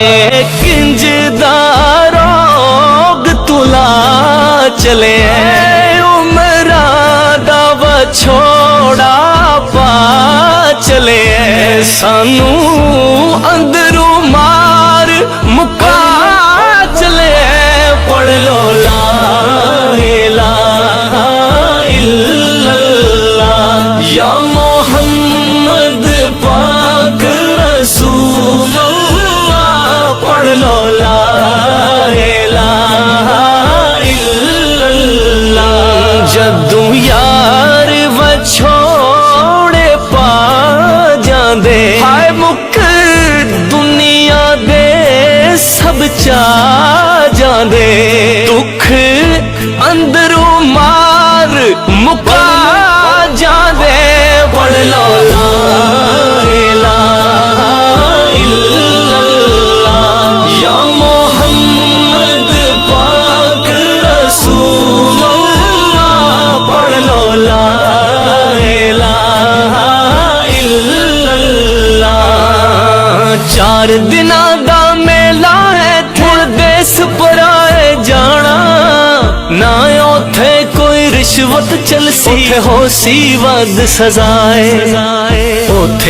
کنج دا روگ تلا چلے عمرہ دا وچھوڑا پا چلے سانو اندروں مار مکا چلے پڑھ لو لا الہ الا اللہ یا محمد پاک رسول اللہ پڑھ لو لا الہ الا اللہ جدوں یار وچھوڑے پا جاندے ہائے مک دنیا دے سب چا جاندے دکھ اندروں مار مکا جاندے پڑھ لو لا الہ الا اللہ یا محمد پاک رسول اللہ پڑھ لو لا الہ الا اللہ چار دناں دا میلہ ہے تھوڑ دیس پرائے جانا نہ اوتھے کوئی رشوت چل سی ہو سی ود سزائے اوتھے